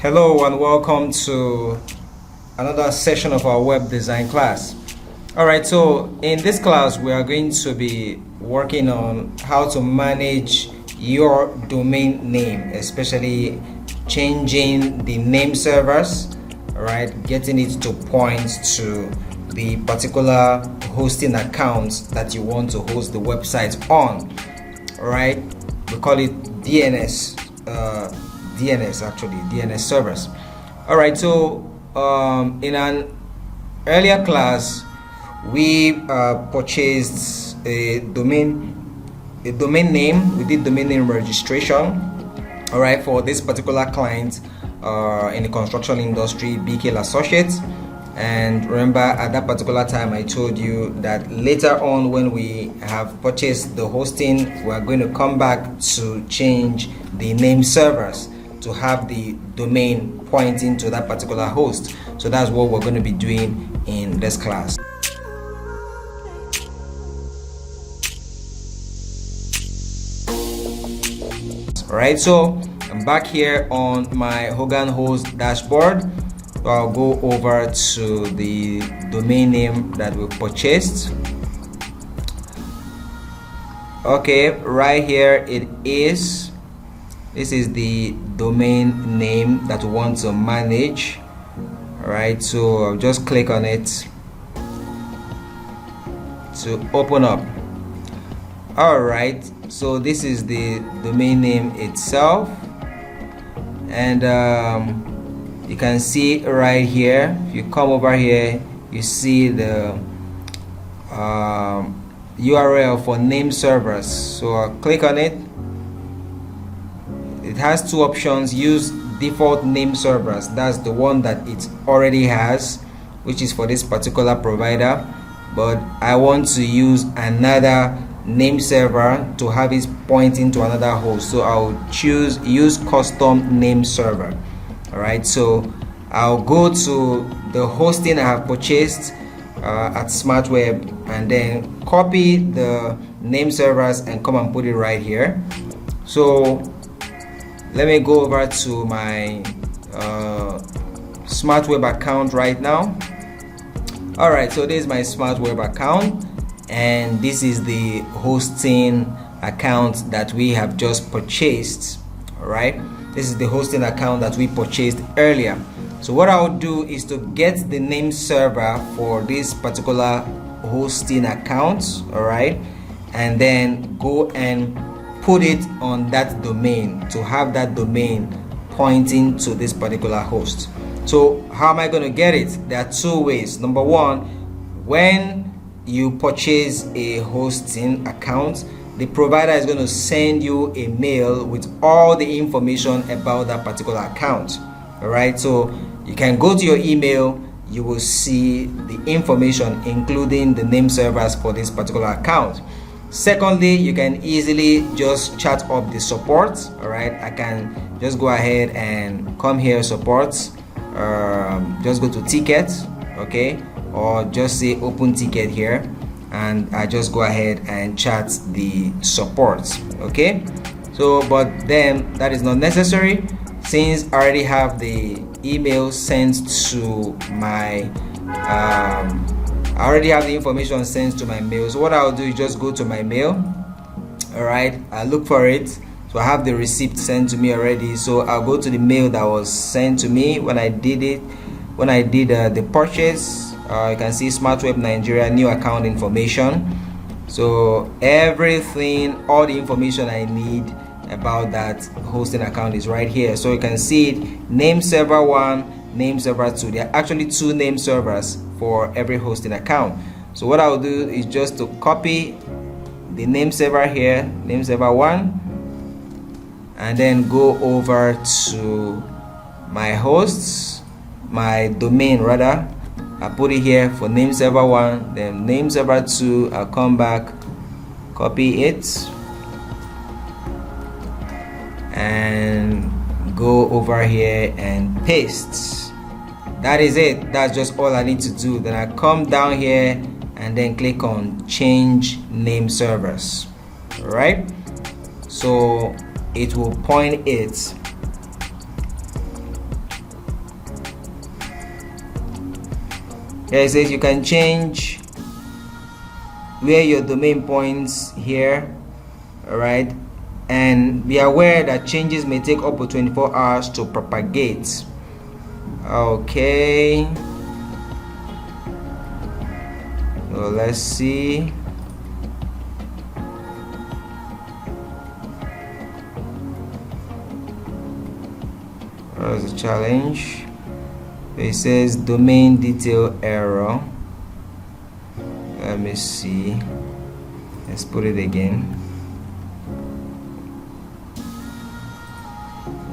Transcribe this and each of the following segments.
Hello and welcome to another session of our web design class. Alright, so in this class we are going to be working on how to manage your domain name, especially changing the name servers, alright, getting it to point to the particular hosting account that you want to host the website on. Alright, we call it DNS. DNS servers. Alright, so in an earlier class we purchased a domain name. We did domain name registration, alright, for this particular client in the construction industry, BK Associates. And remember, at that particular time I told you that later on, when we have purchased the hosting, we are going to come back to change the name servers to have the domain pointing to that particular host. So that's what we're going to be doing in this class. Alright, so I'm back here on my Hogan host dashboard. So I'll go over to the domain name that we purchased. Okay, right here it is. This is the domain name that we want to manage. Alright, so I'll just click on it to open up. Alright, so this is the domain name itself, and you can see right here. If you come over here, you see the URL for Nameservers. So I'll click on it. It has two options: use default Nameservers, that's the one that it already has, which is for this particular provider, but I want to use another name server to have it pointing to another host. So I'll choose use custom name server. Alright, so I'll go to the hosting I have purchased at Smartweb, and then copy the name servers and come and put it right here. So let me go over to my Smartweb account right now. Alright, so this is my Smartweb account, and this is the hosting account that we have just purchased. Alright, this is the hosting account that we purchased earlier. So what I'll do is to get the name server for this particular hosting account, alright, and then go and put it on that domain to have that domain pointing to this particular host. So how am I going to get it? There are two ways. Number one, when you purchase a hosting account, the provider is going to send you a mail with all the information about that particular account. Alright, so you can go to your email, you will see the information including the name servers for this particular account. Secondly, you can easily just chat up the support. Alright, I can just go ahead and come here, support, just go to tickets, okay, or just say open ticket here, and I just go ahead and chat the support. Okay, so but then that is not necessary, since I already have the email sent to my I already have the information sent to my mail. So what I'll do is just go to my mail. Alright, I look for it. So I have the receipt sent to me already. So I'll go to the mail that was sent to me when I did it. When I did the purchase, you can see Smartweb Nigeria, new account information. So everything, all the information I need about that hosting account is right here. So you can see it, name server 1, name server 2. There are actually two name servers for every hosting account. So what I'll do is just to copy the name server here, name server 1, and then go over to my hosts, my domain rather. I put it here for name server 1, then name server 2. I'll come back, copy it, and go over here and paste. That is it. That's just all I need to do. Then I come down here and then click on change name servers. All right, so it will point it Here it says you can change where your domain points here. Alright, and be aware that changes may take up to 24 hours to propagate. Okay, so let's see. There's a challenge. It says domain detail error. Let me see. Let's put it again.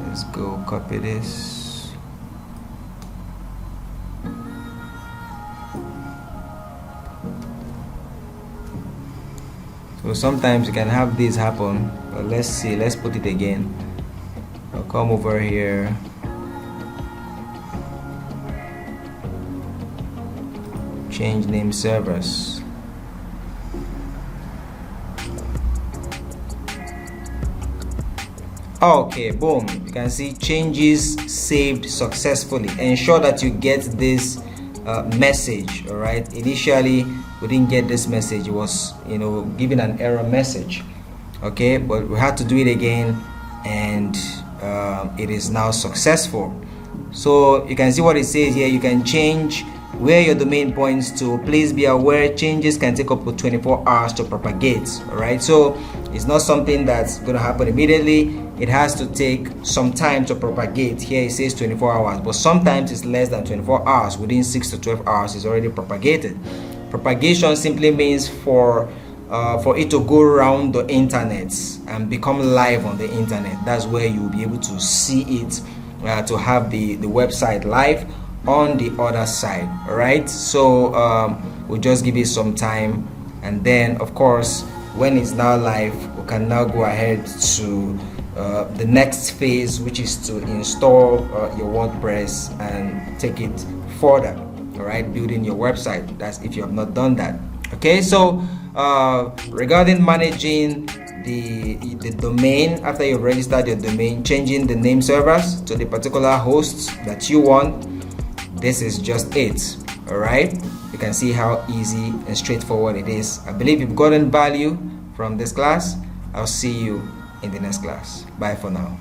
Let's go copy this. So sometimes you can have this happen, but let's see. Let's put it again. I'll come over here. Change name servers. Okay, boom, you can see changes saved successfully. Ensure that you get this message. All right, initially we didn't get this message. It was, giving an error message. Okay, but we had to do it again, and it is now successful. So you can see what it says here. You can change where your domain points to. Please be aware changes can take up to 24 hours to propagate. All right, so it's not something that's going to happen immediately. It has to take some time to propagate. Here it says 24 hours, but sometimes it's less than 24 hours. Within 6 to 12 hours it's already propagated. Propagation simply means for it to go around the internet and become live on the internet. That's where you'll be able to see it, to have the website live on the other side. All right, so we'll just give it some time, and then of course when it's now live, we can now go ahead to the next phase, which is to install your WordPress and take it further. All right, building your website. That's if you have not done that. Okay, so regarding managing the domain, after you've registered your domain, changing the name servers to the particular hosts that you want, this is just it. All right, you can see how easy and straightforward it is. I believe you've gotten value from this class. I'll see you in the next class. Bye for now.